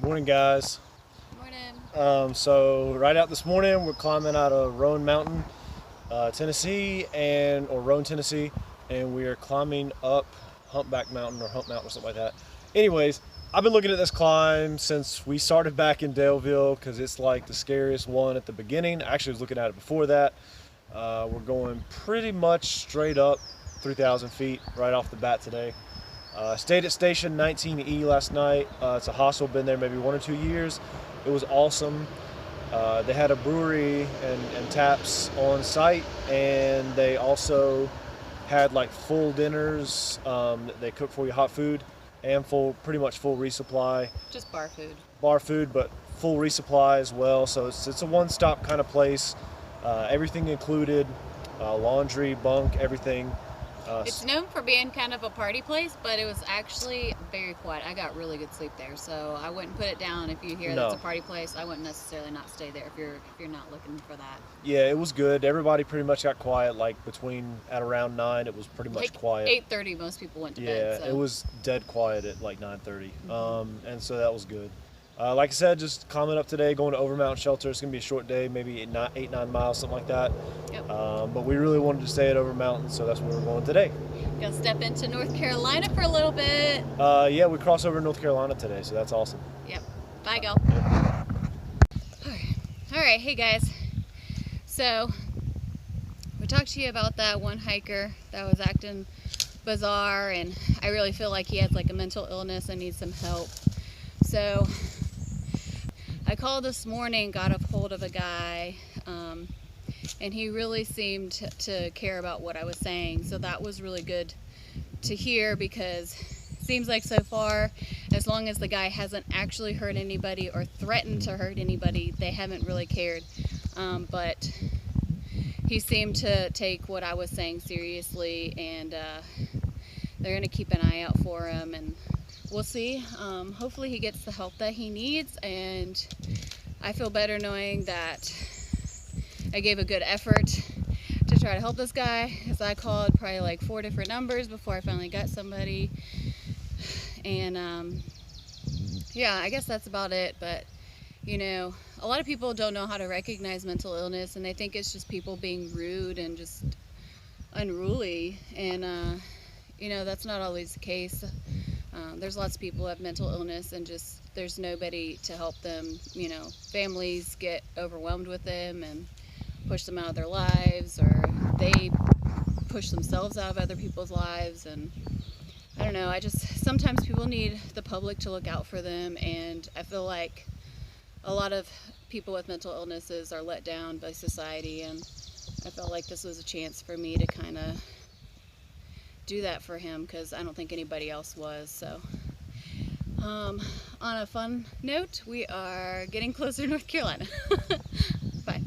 Morning, guys. Morning. So right out this morning, we're climbing out of Roan Mountain, Tennessee, or Roan, Tennessee, and we are climbing up Humpback Mountain or Hump Mountain or something like that. Anyways, I've been looking at this climb since we started back in Daleville because it's like the scariest one at the beginning. I actually was looking at it before that. We're going pretty much straight up 3,000 feet right off the bat today. Stayed at station 19E last night. It's a hostel, been there maybe 1 or 2 years. It was awesome. They had a brewery and taps on site, and they also had like full dinners. They cook for you hot food and pretty much full resupply. Just bar food. Bar food, but full resupply as well. So it's a one-stop kind of place. Everything included, laundry, bunk, everything. It's known for being kind of a party place, but it was actually very quiet. I got really good sleep there, so I wouldn't put it down if you hear that's a party place. I wouldn't necessarily not stay there if you're not looking for that. Yeah, it was good. Everybody pretty much got quiet. Like at around 9, it was pretty much quiet. 8:30, most people went to bed. So. It was dead quiet at like 9:30, and so that was good. Like I said, just climbing up today, going to Overmountain Shelter. It's gonna be a short day, maybe 8-9 miles, something like that. Yep. But we really wanted to stay at Overmountain, so that's where we're going today. Gonna step into North Carolina for a little bit. Yeah, we cross over North Carolina today, so that's awesome. Yep. Bye, y'all. Yep. All right, hey guys. So we talked to you about that one hiker that was acting bizarre, and I really feel like he has like a mental illness and needs some help. So I called this morning, got a hold of a guy, and he really seemed to care about what I was saying. So that was really good to hear, because it seems like so far, as long as the guy hasn't actually hurt anybody or threatened to hurt anybody, they haven't really cared. But he seemed to take what I was saying seriously, and they're going to keep an eye out for him, and we'll see. Hopefully he gets the help that he needs, and I feel better knowing that I gave a good effort to try to help this guy, as I called probably like 4 different numbers before I finally got somebody. And yeah, I guess that's about it. But you know, a lot of people don't know how to recognize mental illness, and they think it's just people being rude and just unruly, and you know, that's not always the case. There's lots of people who have mental illness and just there's nobody to help them. You know, families get overwhelmed with them and push them out of their lives, or they push themselves out of other people's lives. And I don't know, sometimes people need the public to look out for them, and I feel like a lot of people with mental illnesses are let down by society, and I felt like this was a chance for me to kind of do that for him, because I don't think anybody else was. So on a fun note, we are getting closer to North Carolina. Bye.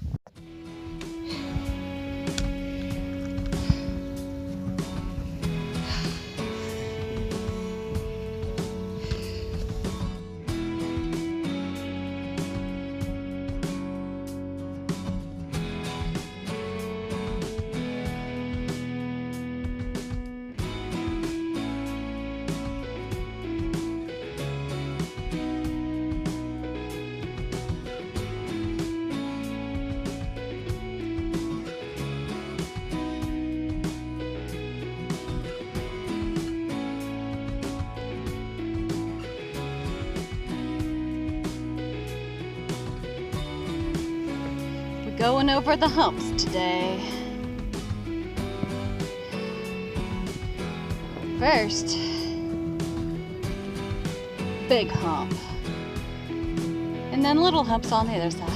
Going over the humps today. First, big hump, and then little humps on the other side.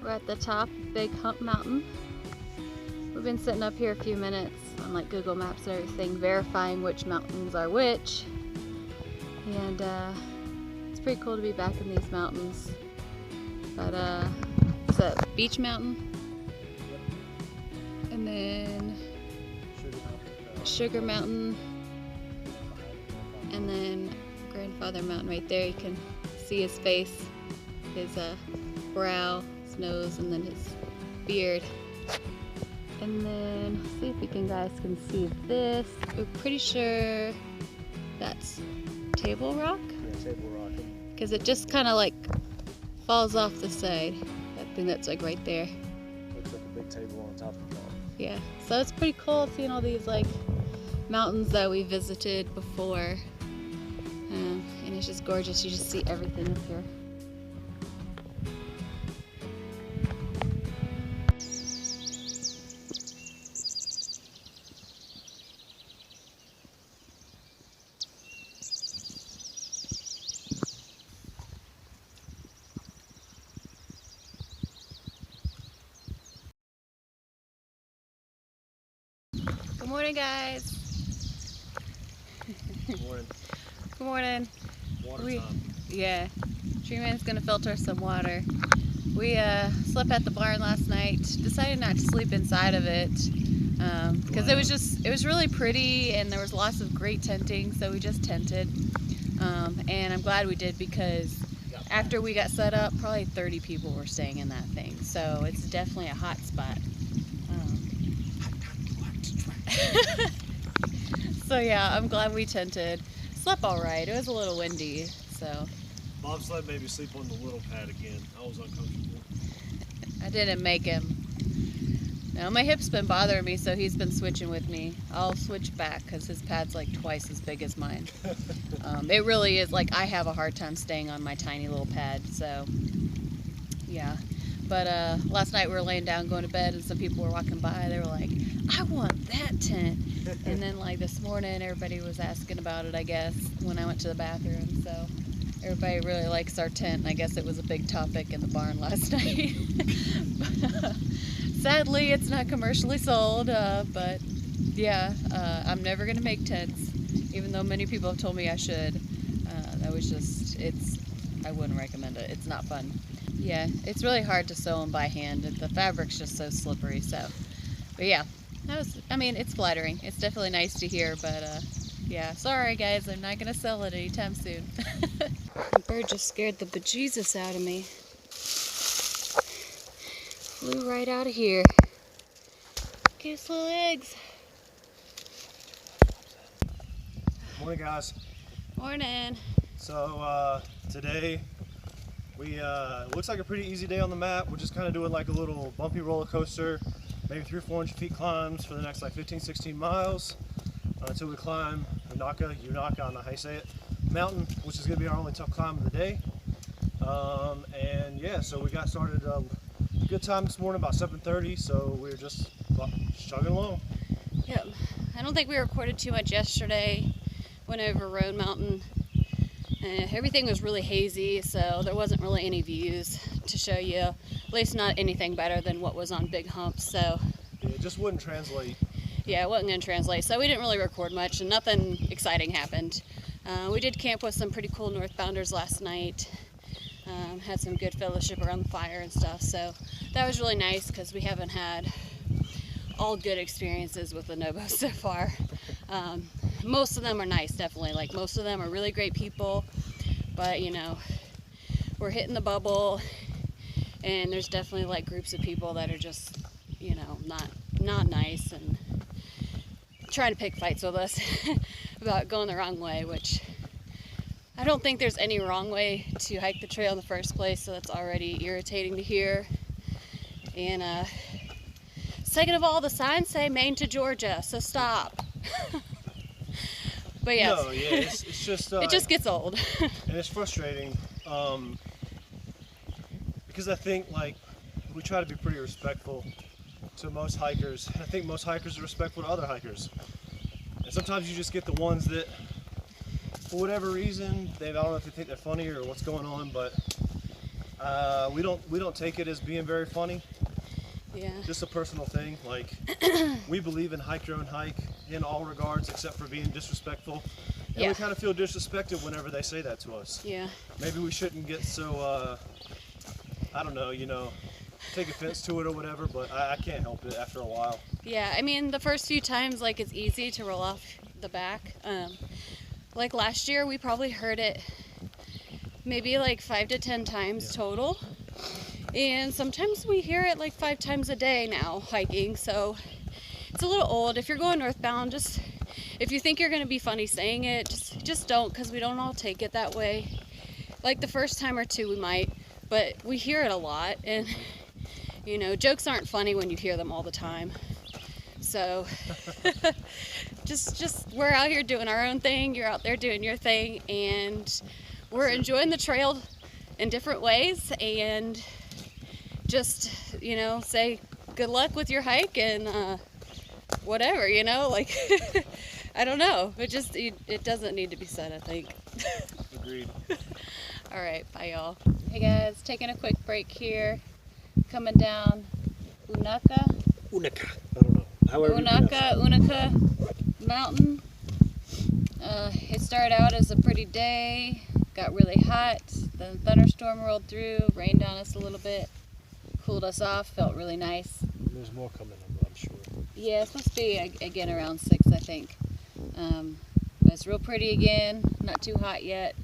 We're at the top, Big Hump Mountain. We've been sitting up here a few minutes on like Google Maps and everything, verifying which mountains are which. And it's pretty cool to be back in these mountains. Got what's that, Beach Mountain? And then Sugar Mountain. And then Grandfather Mountain right there. You can see his face, his brow, his nose, and then his beard. And then, see if you guys can see this. We're pretty sure that's Table Rock. Yeah, Table Rock. Because it just kind of like falls off the side. That thing that's like right there. Looks like a big table on top of the mountain. Yeah, so it's pretty cool seeing all these like mountains that we visited before. And it's just gorgeous. You just see everything up here. Good morning, guys. Good morning. Good morning. Water time. Yeah, Tree Man's gonna filter some water. We slept at the barn last night. Decided not to sleep inside of it because it was really pretty and there was lots of great tenting, so we just tented. And I'm glad we did because after we got set up, probably 30 people were staying in that thing. So it's definitely a hot spot. So yeah, I'm glad we tented. Slept all right. It was a little windy, so. Bobsled made me sleep on the little pad again. I was uncomfortable. I didn't make him. No, my hip's been bothering me, so he's been switching with me. I'll switch back because his pad's like twice as big as mine. It really is, like, I have a hard time staying on my tiny little pad, so yeah. But last night we were laying down going to bed and some people were walking by. They were like, I want that tent. And then like this morning everybody was asking about it, I guess, when I went to the bathroom. So everybody really likes our tent, and I guess it was a big topic in the barn last night. But, sadly it's not commercially sold, but yeah, I'm never gonna make tents, even though many people have told me I should. That was just, I wouldn't recommend it. It's not fun. Yeah, it's really hard to sew them by hand. The fabric's just so slippery, so. But yeah, it's flattering. It's definitely nice to hear, but yeah, sorry guys, I'm not gonna sell it anytime soon. The bird just scared the bejesus out of me. Flew right out of here. Get his little eggs. Morning, guys. Morning. So today it looks like a pretty easy day on the map. We're just kind of doing like a little bumpy roller coaster, maybe 300 or 400 feet climbs for the next like 15, 16 miles until we climb Unaka, I don't know how you say it, mountain, which is going to be our only tough climb of the day. And yeah, so we got started a good time this morning, about 7:30. So we were just chugging along. Yep. I don't think we recorded too much yesterday. Went over Roan Mountain. Everything was really hazy, so there wasn't really any views to show you. At least not anything better than what was on Big Hump. So yeah, it just wouldn't translate. Yeah, it wasn't going to translate, so we didn't really record much, and nothing exciting happened. We did camp with some pretty cool northbounders last night. Had some good fellowship around the fire and stuff, so that was really nice because we haven't had all good experiences with the Nobos so far. Most of them are nice, definitely. Like, most of them are really great people, but you know, we're hitting the bubble, and there's definitely like groups of people that are just, you know, not nice and trying to pick fights with us about going the wrong way, which I don't think there's any wrong way to hike the trail in the first place, so that's already irritating to hear. And second of all, the signs say Maine to Georgia, so stop. But yes, no, yeah, it's just it just gets old. And it's frustrating because I think like we try to be pretty respectful to most hikers, and I think most hikers are respectful to other hikers. And sometimes you just get the ones that, for whatever reason, I don't know if they think they're funny or what's going on, but we don't take it as being very funny. Yeah. Just a personal thing. Like, we believe in hike your own hike in all regards except for being disrespectful. And Yeah. we kind of feel disrespected whenever they say that to us. Yeah. Maybe we shouldn't get so, I don't know, take offense to it or whatever, but I can't help it after a while. Yeah, I mean, the first few times, like, it's easy to roll off the back. Like last year, we probably heard it maybe like 5 to 10 times total. And sometimes we hear it like 5 times a day now hiking, so it's a little old. If you're going northbound, just if you think you're going to be funny saying it, just don't, because we don't all take it that way. Like the first time or two we might, but we hear it a lot, and jokes aren't funny when you hear them all the time. So just we're out here doing our own thing, you're out there doing your thing, and we're enjoying the trail in different ways, and just say good luck with your hike and whatever, like I don't know, it doesn't need to be said, I think. Agreed. All right, bye y'all. Hey guys, taking a quick break here, coming down Unaka I don't know. Unaka Mountain. It started out as a pretty day, got really hot, then thunderstorm rolled through, rained on us a little bit, cooled us off, felt really nice. There's more coming up, I'm sure. Yeah, it's supposed to be again around 6, I think. But it's real pretty again, not too hot yet.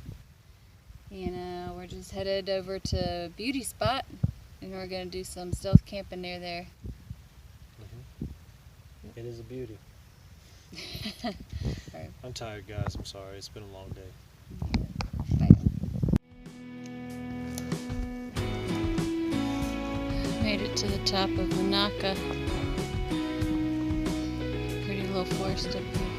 We're just headed over to Beauty Spot, and we're going to do some stealth camping near there. It is a beauty. Right. I'm tired, guys. I'm sorry. It's been a long day. Yeah. Made it to the top of Manaka. Pretty low forest up here.